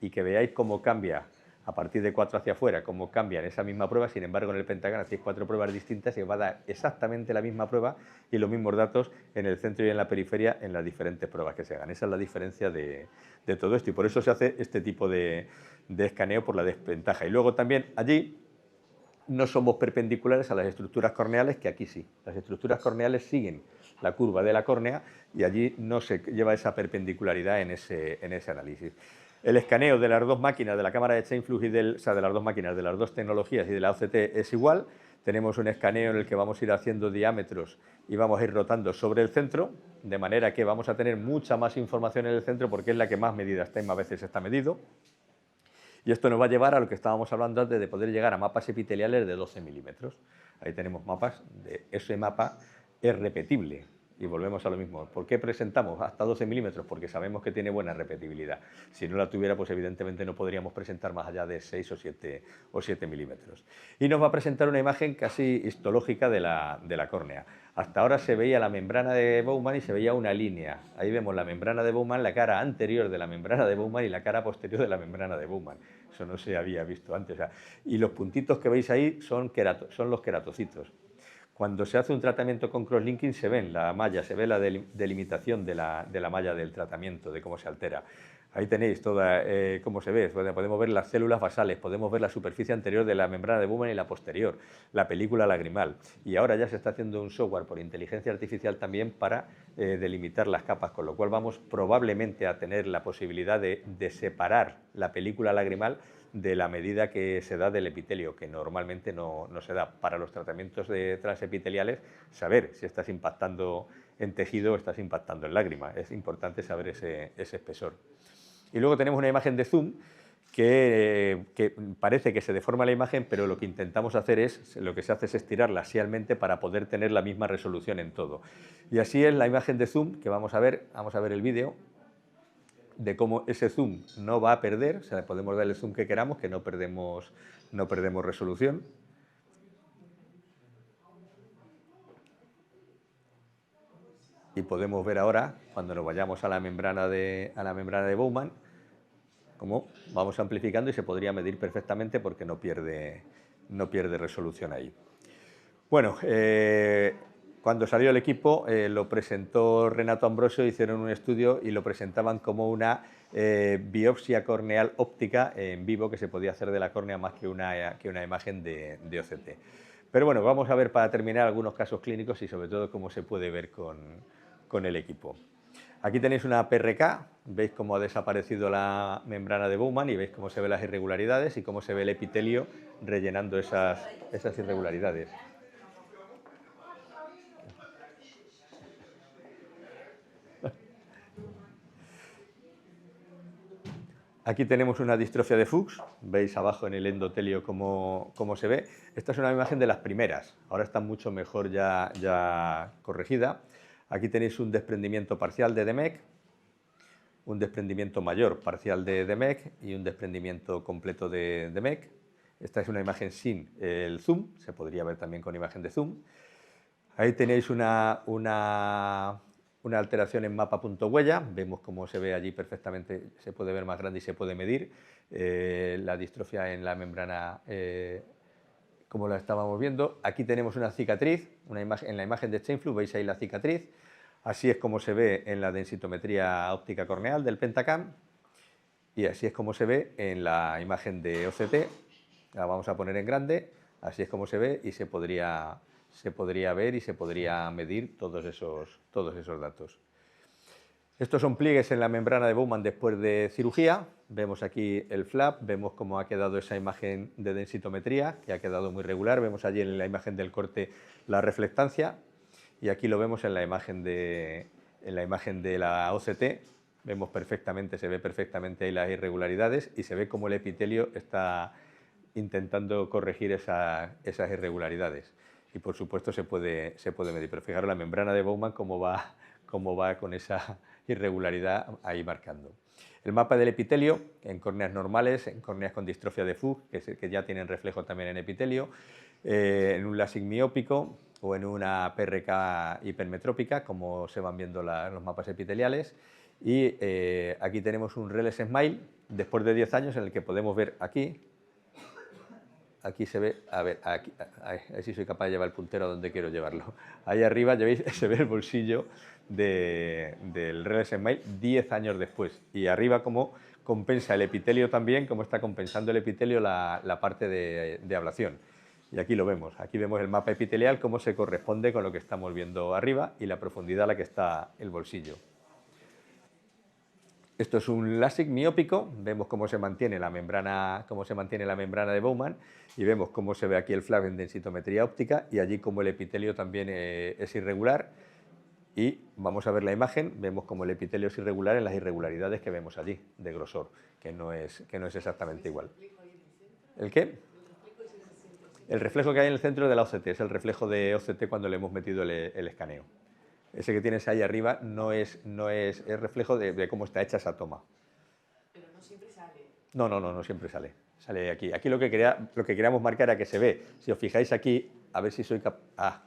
y que veáis cómo cambia a partir de 4 hacia afuera, cómo cambia en esa misma prueba. Sin embargo, en el Pentagon hacéis 4 pruebas distintas y os va a dar exactamente la misma prueba y los mismos datos en el centro y en la periferia en las diferentes pruebas que se hagan. Esa es la diferencia de todo esto y por eso se hace este tipo de escaneo por la desventaja. Y luego también allí no somos perpendiculares a las estructuras corneales, que aquí sí. Las estructuras corneales siguen la curva de la córnea y allí no se lleva esa perpendicularidad en ese análisis. El escaneo de las dos máquinas, de la cámara de Chainflux y de las dos máquinas, de las dos tecnologías y de la OCT es igual. Tenemos un escaneo en el que vamos a ir haciendo diámetros y vamos a ir rotando sobre el centro, de manera que vamos a tener mucha más información en el centro porque es la que más medida está y más veces está medido. Y esto nos va a llevar a lo que estábamos hablando antes de poder llegar a mapas epiteliales de 12 milímetros. Ahí tenemos mapas, ese mapa es repetible. Y volvemos a lo mismo. ¿Por qué presentamos hasta 12 milímetros? Porque sabemos que tiene buena repetibilidad. Si no la tuviera, pues evidentemente no podríamos presentar más allá de 6 o 7 milímetros. Y nos va a presentar una imagen casi histológica de la córnea. Hasta ahora se veía la membrana de Bowman y se veía una línea. Ahí vemos la membrana de Bowman, la cara anterior de la membrana de Bowman y la cara posterior de la membrana de Bowman. Eso no se había visto antes. O sea, y los puntitos que veis ahí son los queratocitos. Cuando se hace un tratamiento con crosslinking se ve la malla, se ve la delimitación de la malla del tratamiento, de cómo se altera. Ahí tenéis toda cómo se ve, podemos ver las células basales, podemos ver la superficie anterior de la membrana de Bowman y la posterior, la película lagrimal. Y ahora ya se está haciendo un software por inteligencia artificial también para delimitar las capas, con lo cual vamos probablemente a tener la posibilidad de separar la película lagrimal de la medida que se da del epitelio, que normalmente no se da. Para los tratamientos transepiteliales, saber si estás impactando en tejido o estás impactando en lágrima. Es importante saber ese espesor. Y luego tenemos una imagen de zoom que parece que se deforma la imagen, pero lo que intentamos hacer lo que se hace es estirarla axialmente para poder tener la misma resolución en todo. Y así es la imagen de zoom que vamos a ver el vídeo, de cómo ese zoom no va a perder, o sea, podemos dar el zoom que queramos, que no perdemos resolución. Y podemos ver ahora, cuando nos vayamos a la membrana de Bowman, cómo vamos amplificando y se podría medir perfectamente porque no pierde resolución ahí. Bueno, cuando salió el equipo lo presentó Renato Ambrosio, hicieron un estudio y lo presentaban como una biopsia corneal óptica en vivo que se podía hacer de la córnea más que una imagen de OCT. Pero bueno, vamos a ver para terminar algunos casos clínicos y sobre todo cómo se puede ver con el equipo. Aquí tenéis una PRK, veis cómo ha desaparecido la membrana de Bowman y veis cómo se ven las irregularidades y cómo se ve el epitelio rellenando esas irregularidades. Aquí tenemos una distrofia de Fuchs, veis abajo en el endotelio cómo se ve. Esta es una imagen de las primeras, ahora está mucho mejor ya corregida. Aquí tenéis un desprendimiento parcial de DMEC, un desprendimiento mayor parcial de DMEC y un desprendimiento completo de DMEC. Esta es una imagen sin el zoom, se podría ver también con imagen de zoom. Ahí tenéis una alteración en mapa.huella, vemos cómo se ve allí perfectamente, se puede ver más grande y se puede medir la distrofia en la membrana como la estábamos viendo. Aquí tenemos una cicatriz, en la imagen de Chainflux veis ahí la cicatriz, así es como se ve en la densitometría óptica corneal del Pentacam y así es como se ve en la imagen de OCT, la vamos a poner en grande, así es como se ve y se podría ver y se podría medir todos esos datos. Estos son pliegues en la membrana de Bowman después de cirugía. vemos aquí el flap, vemos cómo ha quedado esa imagen de densitometría, que ha quedado muy regular, vemos allí en la imagen del corte la reflectancia, y aquí lo vemos en la imagen de la OCT, vemos perfectamente, se ve perfectamente ahí las irregularidades y se ve cómo el epitelio está intentando corregir esas irregularidades. Y por supuesto se puede medir, pero fijaros la membrana de Bowman cómo va con esa irregularidad ahí marcando. El mapa del epitelio en córneas normales, en córneas con distrofia de Fuchs, que ya tienen reflejo también en epitelio, en un LASIK miópico o en una PRK hipermetrópica, como se van viendo los mapas epiteliales. Y aquí tenemos un RELES SMILE después de 10 años en el que podemos ver aquí se ve, a ver, aquí, a ver si soy capaz de llevar el puntero a donde quiero llevarlo. Ahí arriba, ya veis, se ve el bolsillo del RELES SMILE 10 años después. Y arriba cómo compensa el epitelio también, cómo está compensando el epitelio la parte de ablación. Y aquí lo vemos, aquí vemos el mapa epitelial, cómo se corresponde con lo que estamos viendo arriba y la profundidad a la que está el bolsillo. Esto es un LASIK miópico, vemos cómo se mantiene la membrana de Bowman y vemos cómo se ve aquí el flap en densitometría óptica y allí como el epitelio también es irregular. Y vamos a ver la imagen, vemos como el epitelio es irregular en las irregularidades que vemos allí, de grosor, que no es exactamente igual. ¿El qué? El reflejo que hay en el centro de la OCT, es el reflejo de OCT cuando le hemos metido el escaneo. Ese que tienes ahí arriba es reflejo de cómo está hecha esa toma. Pero no siempre sale. No siempre sale. Sale aquí. Aquí lo que queríamos marcar era que se ve. Si os fijáis aquí, a ver si soy capaz...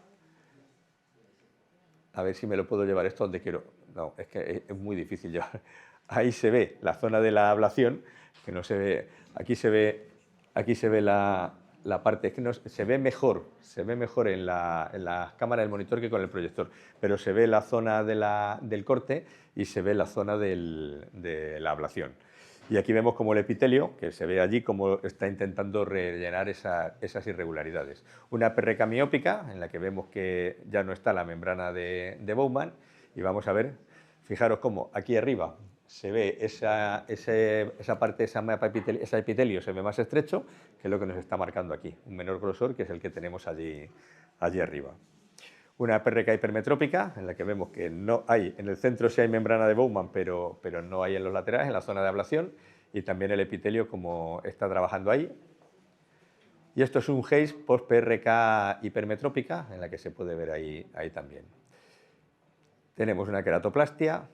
A ver si me lo puedo llevar esto donde quiero. No, es que es muy difícil llevar. Ahí se ve la zona de la ablación, que no se ve... Aquí se ve la parte, es que no, se ve mejor en la cámara del monitor que con el proyector, pero se ve la zona del corte y se ve la zona de la ablación. Y aquí vemos como el epitelio, que se ve allí, como está intentando rellenar esas irregularidades. Una PRK miópica, en la que vemos que ya no está la membrana de Bowman, y vamos a ver, fijaros cómo aquí arriba se ve esa parte, ese epitelio se ve más estrecho, que es lo que nos está marcando aquí, un menor grosor, que es el que tenemos allí arriba. Una PRK hipermetrópica, en la que vemos que no hay, en el centro sí hay membrana de Bowman, pero no hay en los laterales, en la zona de ablación, y también el epitelio como está trabajando ahí. Y esto es un Haze post-PRK hipermetrópica, en la que se puede ver ahí también. Tenemos una queratoplastia,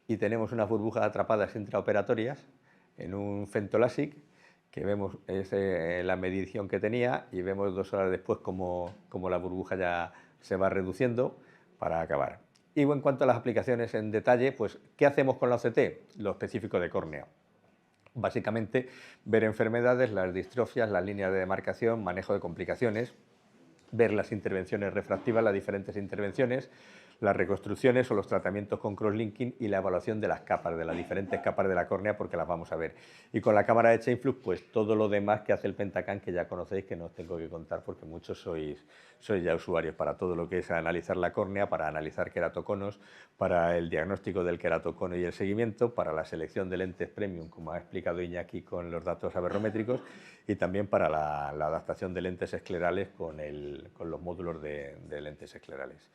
y tenemos unas burbujas atrapadas intraoperatorias en un FENTO-LASIK, que vemos la medición que tenía y vemos 2 horas después cómo la burbuja ya se va reduciendo para acabar. Y en cuanto a las aplicaciones en detalle, pues ¿qué hacemos con la OCT? Lo específico de córnea. Básicamente ver enfermedades, las distrofias, las líneas de demarcación, manejo de complicaciones, ver las intervenciones refractivas, las diferentes intervenciones, las reconstrucciones o los tratamientos con crosslinking y la evaluación de las capas, de las diferentes capas de la córnea, porque las vamos a ver. Y con la cámara de Chainflux, pues todo lo demás que hace el Pentacam, que ya conocéis, que no os tengo que contar porque muchos sois ya usuarios para todo lo que es analizar la córnea, para analizar queratoconos, para el diagnóstico del queratocono y el seguimiento, para la selección de lentes premium, como ha explicado Iñaki con los datos aberrométricos, y también para la adaptación de lentes esclerales con los módulos de lentes esclerales.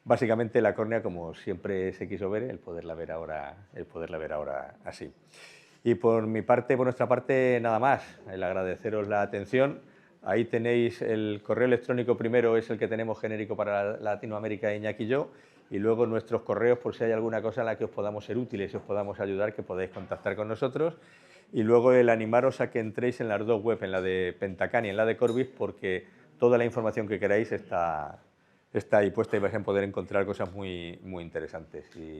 Básicamente la córnea, como siempre se quiso ver, el poderla ver ahora así. Y por nuestra parte, nada más. El agradeceros la atención. Ahí tenéis el correo electrónico, primero es el que tenemos genérico para Latinoamérica, Iñaki y yo, y luego nuestros correos por si hay alguna cosa en la que os podamos ser útiles y os podamos ayudar, que podéis contactar con nosotros. Y luego el animaros a que entréis en las dos webs, en la de Pentacam y en la de Corbis, porque toda la información que queráis está ahí puesta y vais a poder encontrar cosas muy interesantes.